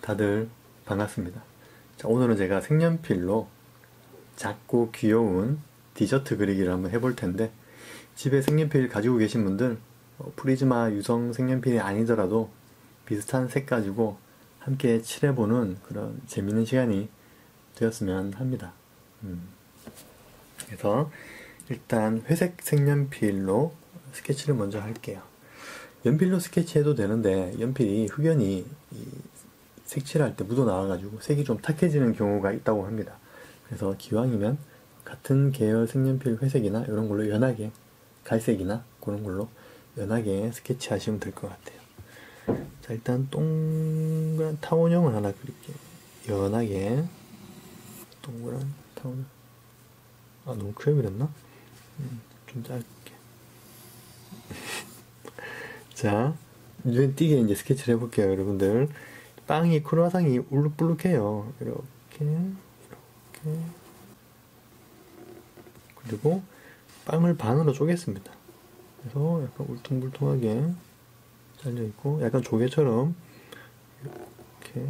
다들 반갑습니다. 자, 오늘은 제가 색연필로 작고 귀여운 디저트 그리기를 한번 해볼 텐데, 집에 색연필 가지고 계신 분들 프리즈마 유성 색연필이 아니더라도 비슷한 색 가지고 함께 칠해보는 그런 재밌는 시간이 되었으면 합니다. 그래서 일단 회색 색연필로 스케치를 먼저 할게요. 연필로 스케치해도 되는데 연필이 흑연이 색칠할 때 묻어 나와가지고 색이 좀 탁해지는 경우가 있다고 합니다. 그래서 기왕이면 같은 계열 색연필 회색이나 이런 걸로 연하게, 갈색이나 그런 걸로 연하게 스케치 하시면 될 것 같아요. 자, 일단 동그란 타원형을 하나 그릴게요. 연하게 동그란 타원. 너무 크게 그렸나? 좀 짧게. 자, 눈에 띄게 이제 스케치를 해볼게요, 여러분들. 빵이, 크루아상이 울룩불룩해요. 이렇게. 그리고 빵을 반으로 쪼갰습니다. 그래서 약간 울퉁불퉁하게 잘려있고, 약간 조개처럼 이렇게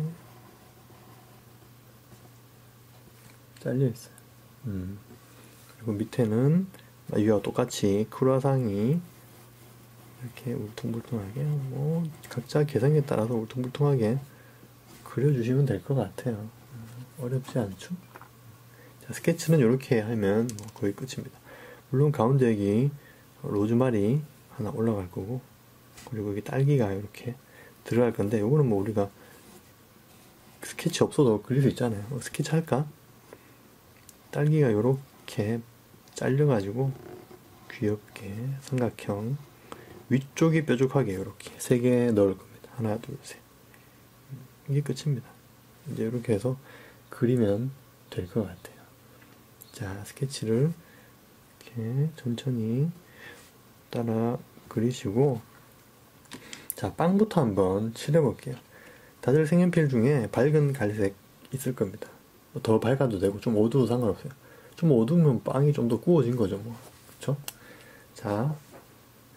잘려있어요. 그리고 밑에는 위와 똑같이 크루아상이 이렇게 울퉁불퉁하게, 각자 계산기에 따라서 울퉁불퉁하게 그려주시면 될 것 같아요. 어렵지 않죠? 자, 스케치는 이렇게 하면 거의 끝입니다. 물론 가운데 여기 로즈마리 하나 올라갈 거고, 그리고 여기 딸기가 이렇게 들어갈 건데, 요거는 우리가 스케치 없어도 그릴 수 있잖아요. 스케치 할까? 딸기가 이렇게 잘려가지고 귀엽게 삼각형, 위쪽이 뾰족하게 이렇게 3개 넣을 겁니다. 하나, 둘, 셋. 이게 끝입니다. 이제 이렇게 해서 그리면 될 것 같아요. 자, 스케치를 이렇게 천천히 따라 그리시고, 자, 빵부터 한번 칠해볼게요. 다들 색연필 중에 밝은 갈색 있을 겁니다. 더 밝아도 되고 좀 어두워도 상관없어요. 좀 어두우면 빵이 좀 더 구워진 거죠, 그쵸? 자,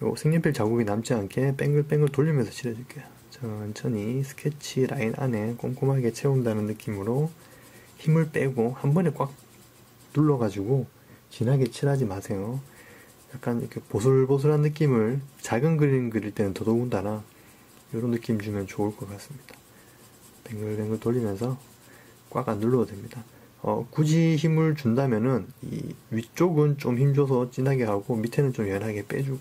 요 색연필 자국이 남지 않게 뱅글뱅글 돌리면서 칠해줄게요. 천천히 스케치 라인 안에 꼼꼼하게 채운다는 느낌으로 힘을 빼고 한 번에 꽉 눌러가지고 진하게 칠하지 마세요. 약간 이렇게 보슬보슬한 느낌을 작은 그림 그릴 때는 더더군다나 이런 느낌 주면 좋을 것 같습니다. 뱅글뱅글 돌리면서 꽉 안 눌러도 됩니다. 굳이 힘을 준다면은 이 위쪽은 좀 힘줘서 진하게 하고 밑에는 좀 연하게 빼주고,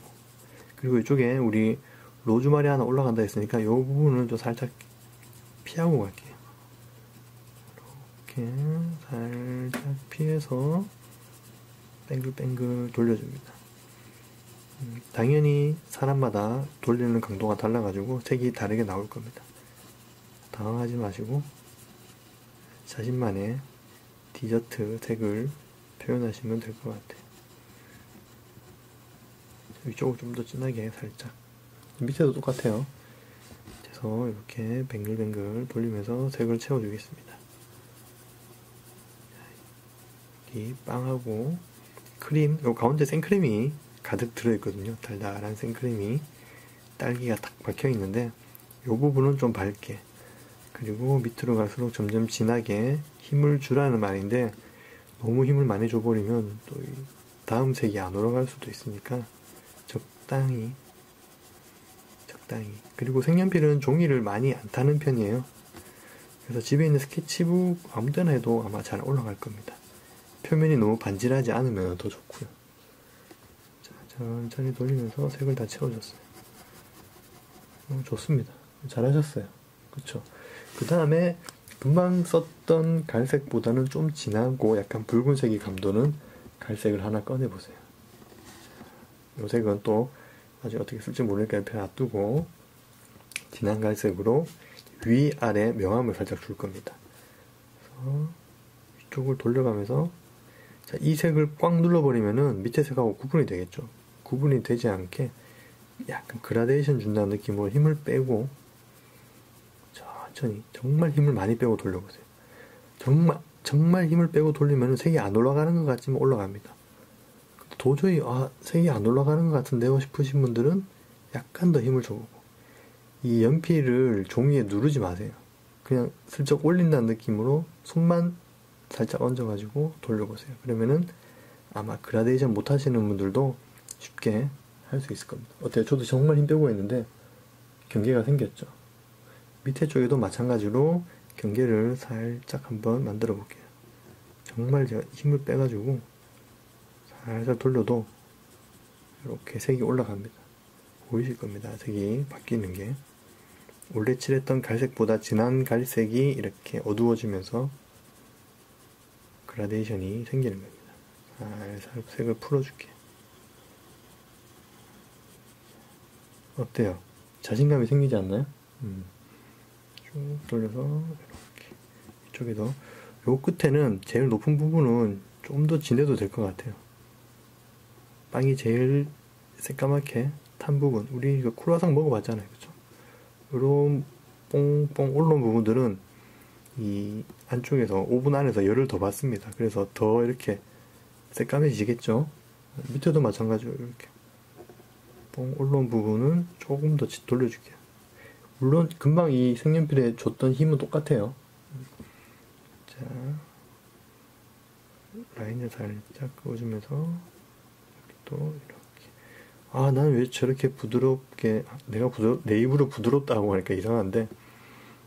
그리고 이쪽에 우리 로즈마리 하나 올라간다 했으니까 이 부분은 좀 살짝 피하고 갈게요. 이렇게 살짝 피해서 뱅글뱅글 돌려줍니다. 당연히 사람마다 돌리는 강도가 달라가지고 색이 다르게 나올 겁니다. 당황하지 마시고 자신만의 디저트 색을 표현하시면 될 것 같아요. 위쪽을 좀 더 진하게 살짝, 밑에도 똑같아요. 그래서 이렇게 뱅글뱅글 돌리면서 색을 채워주겠습니다. 이 빵하고 크림, 요 가운데 생크림이 가득 들어있거든요. 달달한 생크림이 딸기가 딱 박혀있는데 요 부분은 좀 밝게, 그리고 밑으로 갈수록 점점 진하게 힘을 주라는 말인데, 너무 힘을 많이 줘버리면 또 다음 색이 안 올라갈 수도 있으니까 적당히. 그리고 색연필은 종이를 많이 안 타는 편이에요. 그래서 집에 있는 스케치북 아무 때나 해도 아마 잘 올라갈 겁니다. 표면이 너무 반질하지 않으면 더 좋고요. 자, 천천히 돌리면서 색을 다 채워줬어요. 좋습니다. 잘하셨어요. 그쵸? 그 다음에 금방 썼던 갈색보다는 좀 진하고 약간 붉은색이 감도는 갈색을 하나 꺼내보세요. 이 색은 또 아직 어떻게 쓸지 모르니까 옆에 놔두고 진한 갈색으로 위아래 명암을 살짝 줄 겁니다. 그래서 위쪽을 돌려가면서, 자, 이 색을 꽉 눌러버리면은 밑에 색하고 구분이 되겠죠. 구분이 되지 않게 약간 그라데이션 준다는 느낌으로 힘을 빼고 천천히, 정말 힘을 많이 빼고 돌려보세요. 정말 힘을 빼고 돌리면 색이 안 올라가는 것 같지만 올라갑니다. 도저히 색이 안 올라가는 것 같은데요 싶으신 분들은 약간 더 힘을 줘보고, 이 연필을 종이에 누르지 마세요. 그냥 슬쩍 올린다는 느낌으로 손만 살짝 얹어가지고 돌려보세요. 그러면은 아마 그라데이션 못 하시는 분들도 쉽게 할 수 있을 겁니다. 어때요? 저도 정말 힘 빼고 했는데 경계가 생겼죠. 밑에 쪽에도 마찬가지로 경계를 살짝 한번 만들어 볼게요. 정말 제가 힘을 빼가지고 살살 돌려도 이렇게 색이 올라갑니다. 보이실 겁니다. 색이 바뀌는 게. 원래 칠했던 갈색보다 진한 갈색이 이렇게 어두워지면서 그라데이션이 생기는 겁니다. 살살 색을 풀어줄게요. 어때요? 자신감이 생기지 않나요? 쭉 돌려서 이렇게 이쪽에도 요 끝에는 제일 높은 부분은 좀 더 진해도 될 것 같아요. 빵이 제일 새까맣게 탄 부분, 우리 이거 크루아상 먹어봤잖아요, 그쵸? 요런 뽕뽕 올라온 부분들은 이 안쪽에서 오븐 안에서 열을 더 받습니다. 그래서 더 이렇게 새까매지겠죠? 밑에도 마찬가지로 이렇게 뽕 올라온 부분은 조금 더 돌려줄게요. 물론 금방 이 색연필에 줬던 힘은 똑같아요. 자, 라인을 살짝 그어주면서 또 이렇게. 나는 왜 저렇게 부드럽게, 내 입으로 부드럽다고 하니까 이상한데,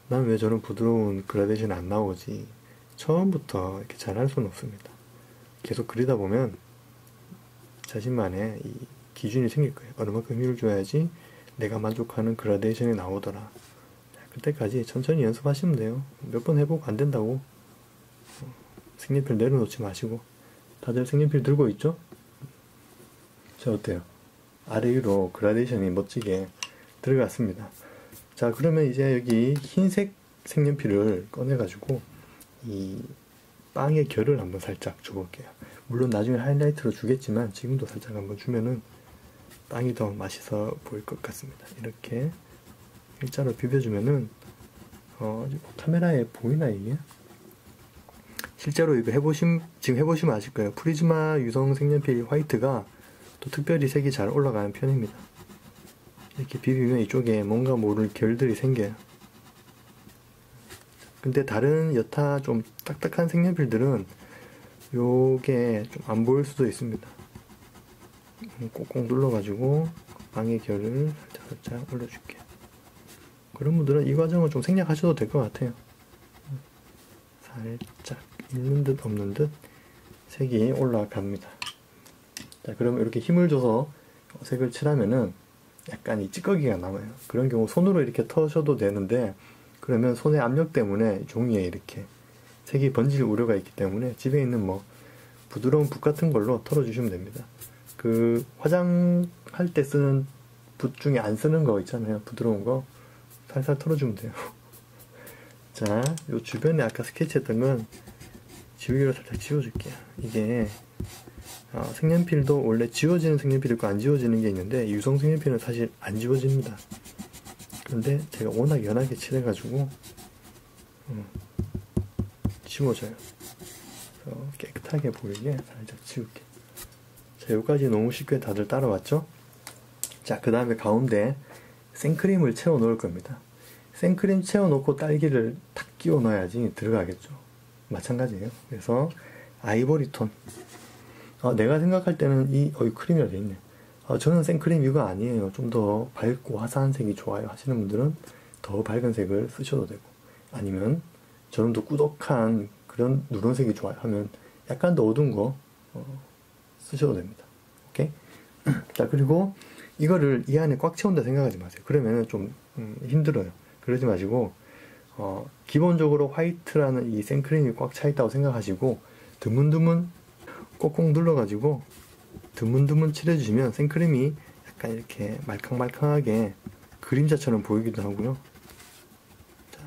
난 왜 저런 부드러운 그라데이션이 안 나오지? 처음부터 이렇게 잘할 수는 없습니다. 계속 그리다 보면 자신만의 이 기준이 생길 거예요. 어느 만큼 힘을 줘야지 내가 만족하는 그라데이션이 나오더라. 자, 그때까지 천천히 연습하시면 돼요. 몇 번 해보고 안 된다고 색연필 내려놓지 마시고. 다들 색연필 들고 있죠? 자, 어때요? 아래 위로 그라데이션이 멋지게 들어갔습니다. 자, 그러면 이제 여기 흰색 색연필을 꺼내가지고 이 빵의 결을 한번 살짝 줘볼게요. 물론 나중에 하이라이트로 주겠지만 지금도 살짝 한번 주면은 빵이 더 맛있어 보일 것 같습니다. 이렇게 일자로 비벼주면은 카메라에 보이나 이게? 실제로 이거 지금 해보시면 아실 거예요. 프리즈마 유성 색연필 화이트가 또 특별히 색이 잘 올라가는 편입니다. 이렇게 비비면 이쪽에 뭔가 모를 결들이 생겨요. 근데 다른 여타 좀 딱딱한 색연필들은 요게 좀 안 보일 수도 있습니다. 꼭꼭 눌러가지고 빵의 결을 살짝 올려줄게요. 그런 분들은 이 과정을 좀 생략하셔도 될 것 같아요. 살짝 있는 듯 없는 듯 색이 올라갑니다. 자, 그러면 이렇게 힘을 줘서 색을 칠하면은 약간 이 찌꺼기가 남아요. 그런 경우 손으로 이렇게 터셔도 되는데, 그러면 손의 압력 때문에 종이에 이렇게 색이 번질 우려가 있기 때문에 집에 있는 뭐 부드러운 붓 같은 걸로 털어주시면 됩니다. 그 화장할 때 쓰는 붓 중에 안 쓰는 거 있잖아요. 부드러운 거 살살 털어주면 돼요. 자, 요 주변에 아까 스케치했던 건 지우개로 살짝 지워줄게요. 이게 색연필도 원래 지워지는 색연필이 있고 안 지워지는 게 있는데, 유성 색연필은 사실 안 지워집니다. 근데 제가 워낙 연하게 칠해가지고 지워져요. 그래서 깨끗하게 보이게 살짝 지울게. 자, 여기까지 너무 쉽게 다들 따라왔죠? 자, 그 다음에 가운데 생크림을 채워 놓을 겁니다. 생크림 채워 놓고 딸기를 탁 끼워 넣어야지 들어가겠죠. 마찬가지예요. 그래서 아이보리 톤. 내가 생각할 때는 크림이라 돼 있네. 저는 생크림 이거 아니에요. 좀 더 밝고 화사한 색이 좋아요 하시는 분들은 더 밝은 색을 쓰셔도 되고, 아니면 저는 더 꾸덕한 그런 누런색이 좋아요 하면 약간 더 어두운 거 쓰셔도 됩니다. 오케이? 자, 그리고 이거를 이 안에 꽉 채운다 생각하지 마세요. 그러면은 좀 힘들어요. 그러지 마시고 기본적으로 화이트라는 이 생크림이 꽉 차 있다고 생각하시고 드문드문 꼭꼭 눌러가지고 드문드문 칠해주시면 생크림이 약간 이렇게 말캉말캉하게 그림자처럼 보이기도 하고요. 자,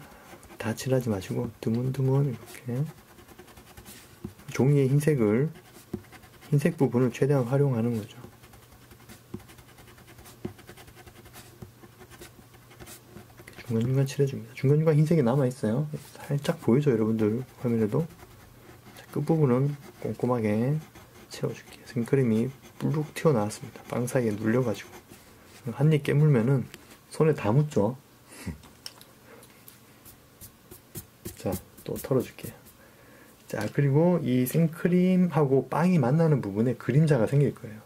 다 칠하지 마시고 드문드문 이렇게 종이의 흰색 부분을 최대한 활용하는 거죠. 중간중간 칠해줍니다. 중간중간 흰색이 남아있어요. 살짝 보이죠, 여러분들 화면에도? 자, 끝부분은 꼼꼼하게 채워줄게요. 생크림이 불룩 튀어나왔습니다. 빵 사이에 눌려가지고. 한 입 깨물면은 손에 다 묻죠. 또 털어줄게요. 자, 그리고 이 생크림하고 빵이 만나는 부분에 그림자가 생길 거예요.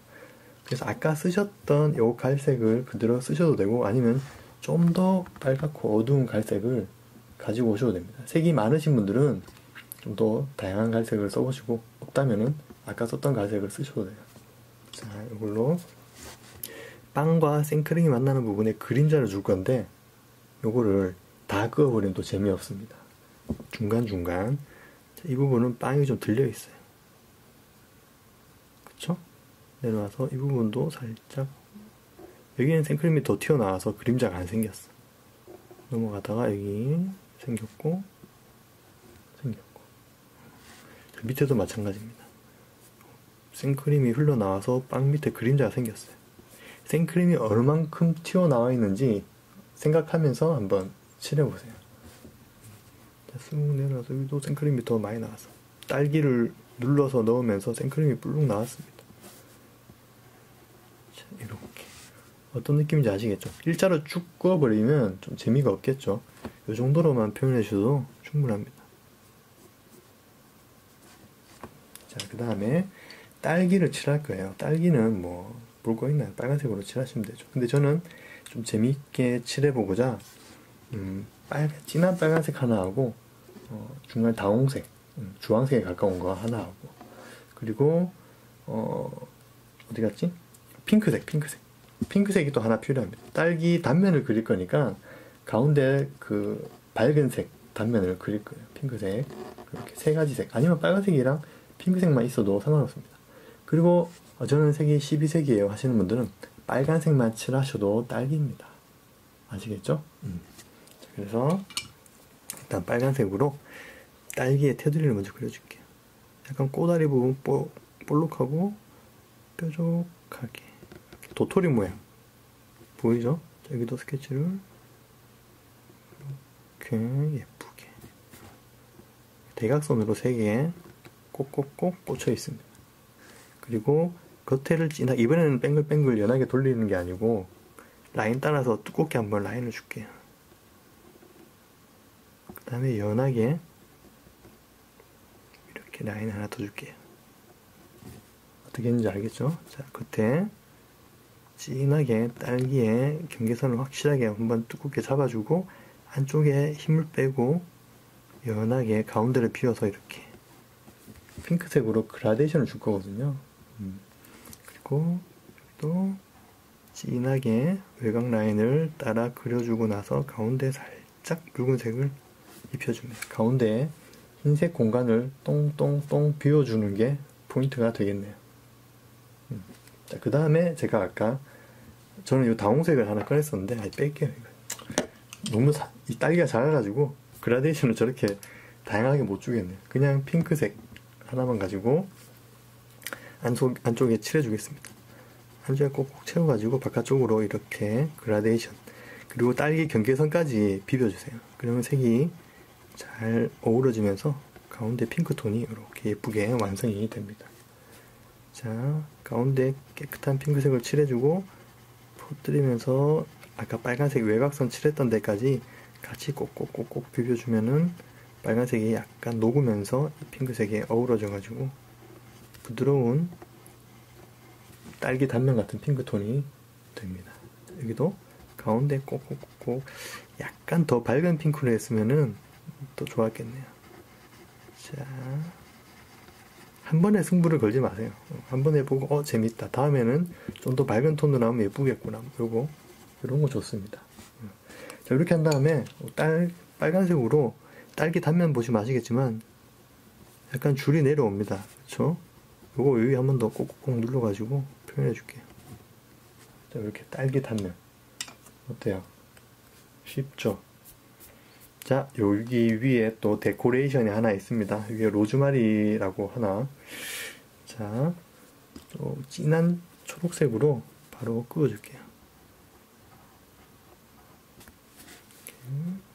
그래서 아까 쓰셨던 요 갈색을 그대로 쓰셔도 되고, 아니면 좀 더 빨갛고 어두운 갈색을 가지고 오셔도 됩니다. 색이 많으신 분들은 좀 더 다양한 갈색을 써보시고, 없다면은 아까 썼던 갈색을 쓰셔도 돼요. 자, 이걸로 빵과 생크림이 만나는 부분에 그림자를 줄 건데, 요거를 다 그어버리면 또 재미없습니다. 중간중간. 자, 이 부분은 빵이 좀 들려있어요. 그쵸? 내려와서 이 부분도 살짝, 여기는 생크림이 더 튀어나와서 그림자가 안 생겼어. 넘어가다가 여기 생겼고, 밑에도 마찬가지입니다. 생크림이 흘러나와서 빵 밑에 그림자가 생겼어요. 생크림이 얼만큼 튀어나와 있는지 생각하면서 한번 칠해보세요. 쑥 내려와서 여기도 생크림이 더 많이 나왔어. 딸기를 눌러서 넣으면서 생크림이 불룩 나왔습니다. 자, 이렇게. 어떤 느낌인지 아시겠죠? 일자로 쭉 그어버리면 좀 재미가 없겠죠? 이 정도로만 표현해 주셔도 충분합니다. 자, 그 다음에 딸기를 칠할 거예요. 딸기는 뭐 볼 거 있나요? 빨간색으로 칠하시면 되죠. 근데 저는 좀 재미있게 칠해보고자 진한 빨간색 하나 하고, 중간 다홍색, 주황색에 가까운 거 하나 하고, 그리고 어디 갔지? 핑크색이 또 하나 필요합니다. 딸기 단면을 그릴 거니까 가운데 그 밝은색 단면을 그릴 거예요. 핑크색, 이렇게 세 가지 색, 아니면 빨간색이랑 핑크색만 있어도 상관없습니다. 그리고 저는 색이 12색이에요 하시는 분들은 빨간색만 칠하셔도 딸기입니다. 아시겠죠? 그래서 일단 빨간색으로 딸기의 테두리를 먼저 그려줄게요. 약간 꼬다리 부분 볼록하고 뾰족하게 도토리 모양 보이죠? 여기도 스케치를 이렇게 예쁘게 대각선으로 3개 꼭꼭꼭 꽂혀 있습니다. 그리고 겉에를 이번에는 뱅글뱅글 연하게 돌리는 게 아니고 라인 따라서 두껍게 한번 라인을 줄게요. 그 다음에 연하게 이렇게 라인 하나 더 줄게요. 어떻게 했는지 알겠죠? 자, 겉에 진하게 딸기의 경계선을 확실하게 한번 두껍게 잡아주고, 안쪽에 힘을 빼고 연하게 가운데를 비워서 이렇게 핑크색으로 그라데이션을 줄 거거든요. 그리고 또 진하게 외곽 라인을 따라 그려주고 나서 가운데 살짝 붉은색을 입혀줍니다. 가운데에 흰색 공간을 똥똥똥 비워주는 게 포인트가 되겠네요. 자, 그 다음에 제가 아까 저는 이 다홍색을 하나 꺼냈었는데 뺄게요. 이거. 너무 이 딸기가 작아가지고 그라데이션을 저렇게 다양하게 못 주겠네요. 그냥 핑크색 하나만 가지고 안쪽에 칠해주겠습니다. 안쪽에 꼭꼭 채워가지고 바깥쪽으로 이렇게 그라데이션, 그리고 딸기 경계선까지 비벼주세요. 그러면 색이 잘 어우러지면서 가운데 핑크톤이 이렇게 예쁘게 완성이 됩니다. 자, 가운데 깨끗한 핑크색을 칠해주고 퍼뜨리면서 아까 빨간색 외곽선 칠했던 데까지 같이 꼭꼭꼭꼭 비벼주면은 빨간색이 약간 녹으면서 이 핑크색에 어우러져가지고 부드러운 딸기 단면 같은 핑크톤이 됩니다. 여기도 가운데 꼭꼭꼭 약간 더 밝은 핑크로 했으면은 또 좋았겠네요. 자, 한 번에 승부를 걸지 마세요. 한 번에 보고 재밌다, 다음에는 좀 더 밝은 톤으로 하면 예쁘겠구나, 이런 거 좋습니다. 자, 이렇게 한 다음에 빨간색으로 딸기 단면 보시면 아시겠지만 약간 줄이 내려옵니다. 그쵸? 요거 여기 한 번 더 꼭꼭 눌러가지고 표현해 줄게요. 자, 이렇게 딸기 단면 어때요? 쉽죠? 자, 여기 위에 또 데코레이션이 하나 있습니다. 위에 로즈마리라고 하나. 자, 또 진한 초록색으로 바로 그어줄게요. 이렇게.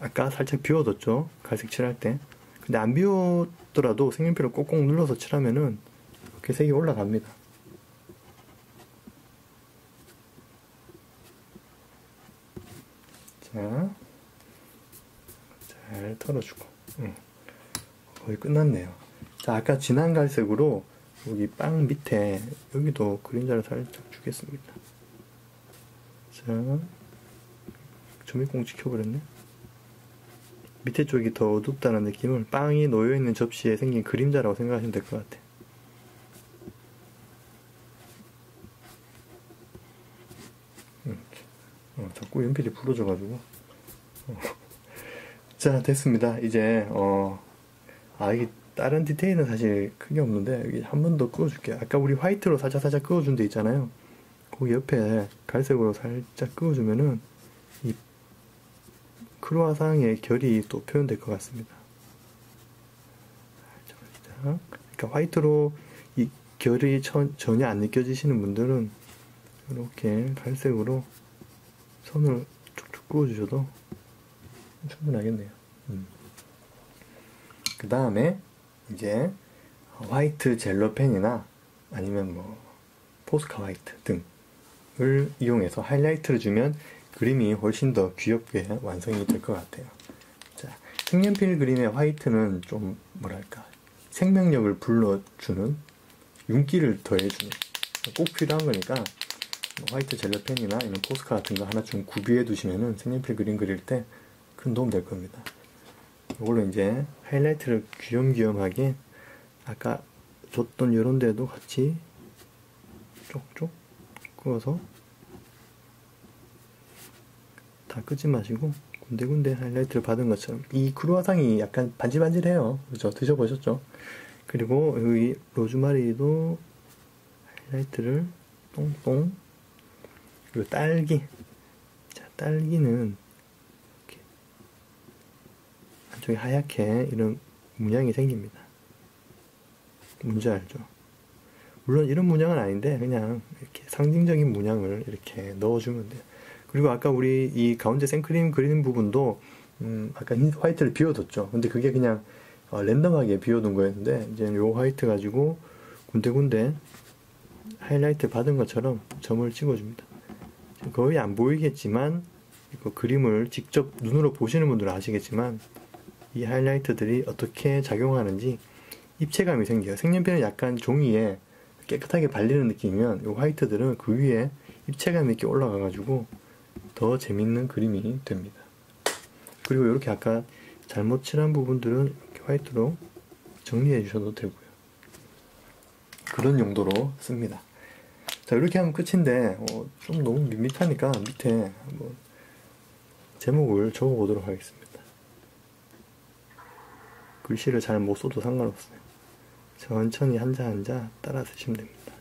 아까 살짝 비워뒀죠? 갈색 칠할 때. 근데 안 비웠더라도 색연필을 꼭꼭 눌러서 칠하면은 이렇게 색이 올라갑니다. 잘 털어주고. 거의 끝났네요. 자, 아까 진한 갈색으로 여기 빵 밑에 여기도 그림자를 살짝 주겠습니다. 자, 점입공 찍혀버렸네. 밑에 쪽이 더 어둡다는 느낌을 빵이 놓여있는 접시에 생긴 그림자라고 생각하시면 될 것 같아요. 자꾸 연필이 부러져가지고. 자, 됐습니다. 이제 이게 다른 디테일은 사실 크게 없는데 여기 한 번 더 그어줄게요. 아까 우리 화이트로 살짝 그어준 데 있잖아요. 거기 옆에 갈색으로 살짝 그어주면은 이 크루아상의 결이 또 표현될 것 같습니다. 그러니까 화이트로 이 결이 전혀 안 느껴지시는 분들은 이렇게 갈색으로 선을 쭉쭉 그어주셔도 충분하겠네요. 그 다음에 이제 화이트 젤로펜이나 아니면 뭐 포스카 화이트 등을 이용해서 하이라이트를 주면 그림이 훨씬 더 귀엽게 완성이 될 것 같아요. 자, 색연필 그림의 화이트는 좀 뭐랄까 생명력을 불러주는 윤기를 더해주는 꼭 필요한 거니까 화이트 젤로펜이나 이런 포스카 같은 거 하나 좀 구비해 두시면은 색연필 그림 그릴 때 큰 도움 될 겁니다. 이걸로 이제 하이라이트를 귀염귀염하게 아까 줬던 이런 데도 같이 쪽쪽 그어서 다 끄지 마시고 군데군데 하이라이트를 받은 것처럼 이 크루아상이 약간 반질반질해요. 그죠? 드셔보셨죠? 그리고 여기 로즈마리도 하이라이트를 똥똥. 그리고 딸기. 자, 딸기는 이렇게 안쪽에 하얗게 이런 문양이 생깁니다. 뭔지 알죠? 물론 이런 문양은 아닌데 그냥 이렇게 상징적인 문양을 이렇게 넣어주면 돼요. 그리고 아까 우리 이 가운데 생크림 그리는 부분도 아까 화이트를 비워뒀죠. 근데 그게 그냥 랜덤하게 비워둔 거였는데 이제 요 화이트 가지고 군데군데 하이라이트 받은 것처럼 점을 찍어줍니다. 거의 안 보이겠지만 이거 그림을 직접 눈으로 보시는 분들은 아시겠지만 이 하이라이트들이 어떻게 작용하는지 입체감이 생겨요. 색연필은 약간 종이에 깨끗하게 발리는 느낌이면 이 화이트들은 그 위에 입체감이 이렇게 올라가가지고 더 재밌는 그림이 됩니다. 그리고 이렇게 아까 잘못 칠한 부분들은 이렇게 화이트로 정리해 주셔도 되고요. 그런 용도로 씁니다. 자, 이렇게 하면 끝인데 좀 너무 밋밋하니까 밑에 한번 제목을 적어보도록 하겠습니다. 글씨를 잘 못 써도 상관없어요. 천천히 한자 한자 따라 쓰시면 됩니다.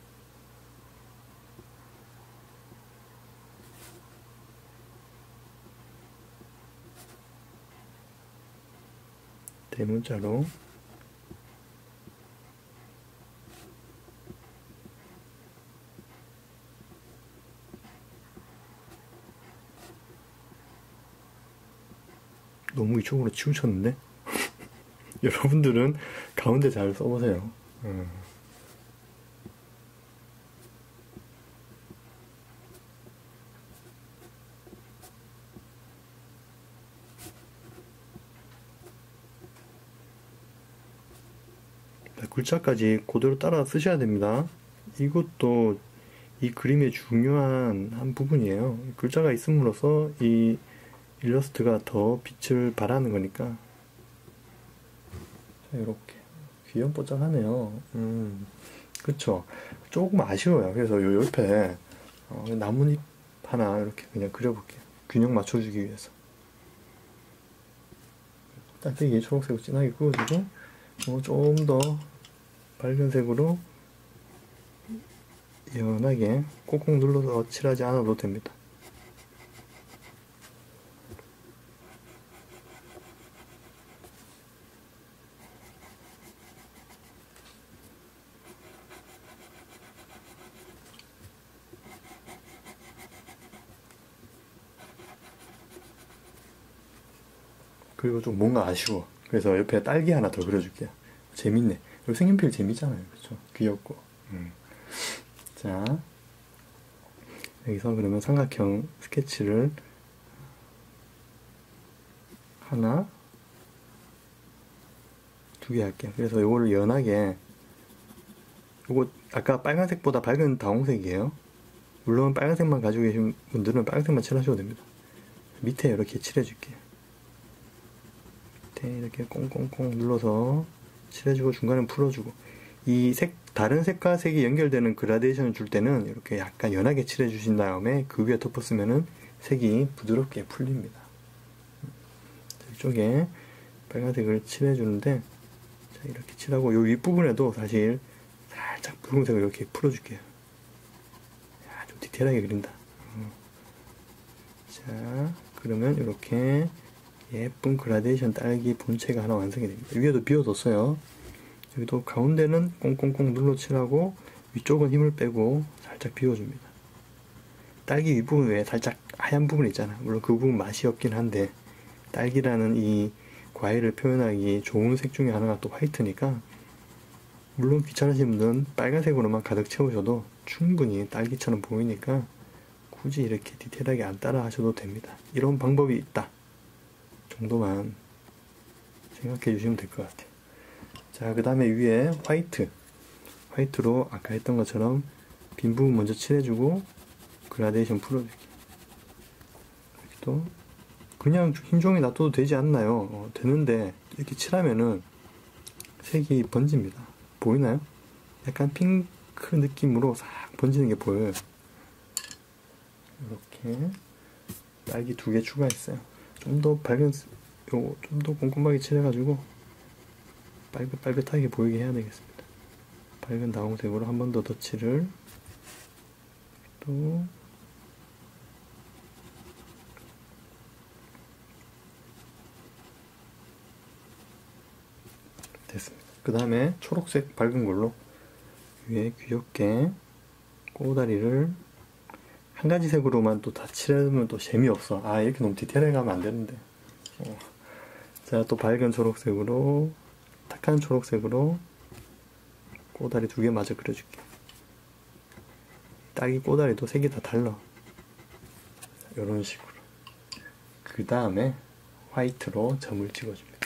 대문자로 너무 이쪽으로 치우쳤는데? 여러분들은 가운데 잘 써보세요. 글자까지 그대로 따라 쓰셔야 됩니다. 이것도 이 그림의 중요한 한 부분이에요. 글자가 있음으로써 이 일러스트가 더 빛을 발하는 거니까. 자, 이렇게 귀염뽀짝하네요. 그쵸. 조금 아쉬워요. 그래서 요 옆에 나뭇잎 하나 이렇게 그냥 그려볼게요. 균형 맞춰주기 위해서. 딱대기 초록색으로 진하게 그어주고 좀 더 밝은 색으로 연하게 콕콕 눌러서 칠하지 않아도 됩니다. 그리고 좀 뭔가 아쉬워. 그래서 옆에 딸기 하나 더 그려줄게요. 재밌네. 그리고 색연필 재밌잖아요. 그쵸? 귀엽고. 자, 여기서 그러면 삼각형 스케치를 하나, 두 개 할게요. 그래서 요거를 연하게, 요거 아까 빨간색보다 밝은 다홍색이에요. 물론 빨간색만 가지고 계신 분들은 빨간색만 칠하셔도 됩니다. 밑에 이렇게 칠해줄게요. 밑에 이렇게 꽁꽁꽁 눌러서 칠해주고 중간에 풀어주고, 이 다른 색과 색이 연결되는 그라데이션을 줄 때는 이렇게 약간 연하게 칠해주신 다음에 그 위에 덮었으면은 색이 부드럽게 풀립니다. 이쪽에 빨간색을 칠해주는데, 자, 이렇게 칠하고, 요 윗부분에도 사실 살짝 붉은색을 이렇게 풀어줄게요. 야, 좀 디테일하게 그린다. 자, 그러면 이렇게 예쁜 그라데이션 딸기 본체가 하나 완성이 됩니다. 위에도 비워뒀어요. 여기도 가운데는 꽁꽁꽁 눌러 칠하고, 위쪽은 힘을 빼고 살짝 비워줍니다. 딸기 윗부분 외에 살짝 하얀 부분 있잖아. 물론 그 부분 맛이 없긴 한데, 딸기라는 이 과일을 표현하기 좋은 색 중에 하나가 또 화이트니까, 물론 귀찮으신 분들은 빨간색으로만 가득 채우셔도 충분히 딸기처럼 보이니까 굳이 이렇게 디테일하게 안 따라 하셔도 됩니다. 이런 방법이 있다 정도만 생각해 주시면 될 것 같아요. 자, 그 다음에 위에 화이트로 아까 했던 것처럼 빈 부분 먼저 칠해주고 그라데이션 풀어주기. 여기도 그냥 흰 종이 놔둬도 되지 않나요? 되는데 이렇게 칠하면은 색이 번집니다. 보이나요? 약간 핑크 느낌으로 싹 번지는 게 보여요. 이렇게 딸기 2개 추가했어요. 좀 더 밝은, 좀 더 꼼꼼하게 칠해가지고 빨긋빨긋하게 보이게 해야 되겠습니다. 밝은 다홍색으로 한 번 더 덧칠을 또 됐습니다. 그 다음에 초록색 밝은 걸로 위에 귀엽게 꼬다리를 한 가지 색으로만 또 다 칠하면 또 재미없어. 아, 이렇게 너무 디테일하게 가면 안 되는데. 자, 또 밝은 초록색으로, 탁한 초록색으로 꼬다리 2개 마저 그려줄게. 딸기 꼬다리도 색이 다 달라. 이런 식으로. 그 다음에 화이트로 점을 찍어줍니다.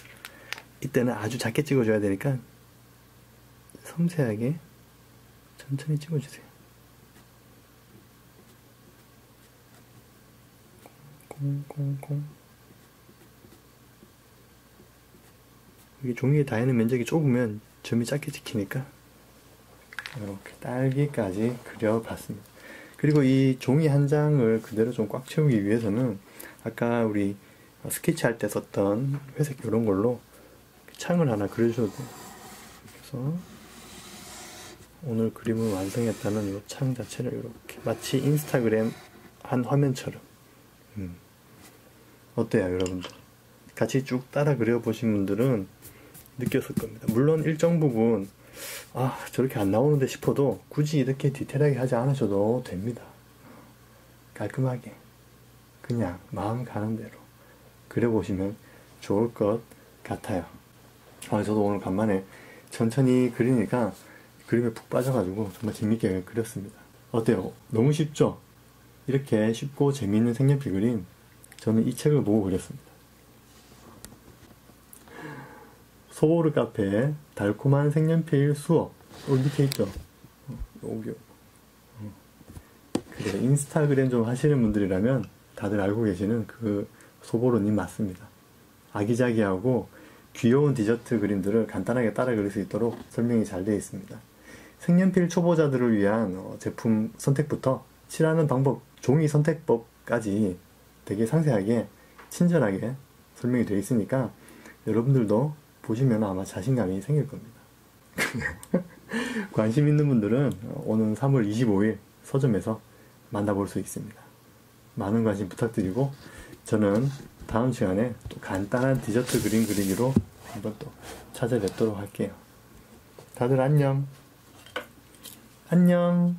이때는 아주 작게 찍어줘야 되니까 섬세하게 천천히 찍어주세요. 콩콩콩. 여기 종이에 닿는 면적이 좁으면 점이 작게 찍히니까 이렇게 딸기까지 그려봤습니다. 그리고 이 종이 한 장을 그대로 좀 꽉 채우기 위해서는 아까 우리 스케치 할 때 썼던 회색 이런 걸로 창을 하나 그려주셔도 돼요. 그래서 오늘 그림을 완성했다는 이 창 자체를 이렇게 마치 인스타그램 한 화면처럼. 어때요, 여러분들? 같이 쭉 따라 그려보신 분들은 느꼈을 겁니다. 물론 일정 부분 저렇게 안 나오는데 싶어도 굳이 이렇게 디테일하게 하지 않으셔도 됩니다. 깔끔하게 그냥 마음 가는 대로 그려보시면 좋을 것 같아요. 저도 오늘 간만에 천천히 그리니까 그림에 푹 빠져가지고 정말 재밌게 그렸습니다. 어때요? 너무 쉽죠? 이렇게 쉽고 재미있는 색연필 그림, 저는 이 책을 보고 그렸습니다. 소보르 카페 달콤한 색연필 수업. 여기 밑에 있죠? 여기. 그래, 인스타그램 좀 하시는 분들이라면 다들 알고 계시는 그 소보르님 맞습니다. 아기자기하고 귀여운 디저트 그림들을 간단하게 따라 그릴 수 있도록 설명이 잘 되어 있습니다. 색연필 초보자들을 위한 제품 선택부터 칠하는 방법, 종이 선택법까지 되게 상세하게 친절하게 설명이 되어 있으니까 여러분들도 보시면 아마 자신감이 생길 겁니다. 관심 있는 분들은 오는 3월 25일 서점에서 만나볼 수 있습니다. 많은 관심 부탁드리고 저는 다음 시간에 또 간단한 디저트 그림 그리기로 한번 또 찾아뵙도록 할게요. 다들 안녕. 안녕.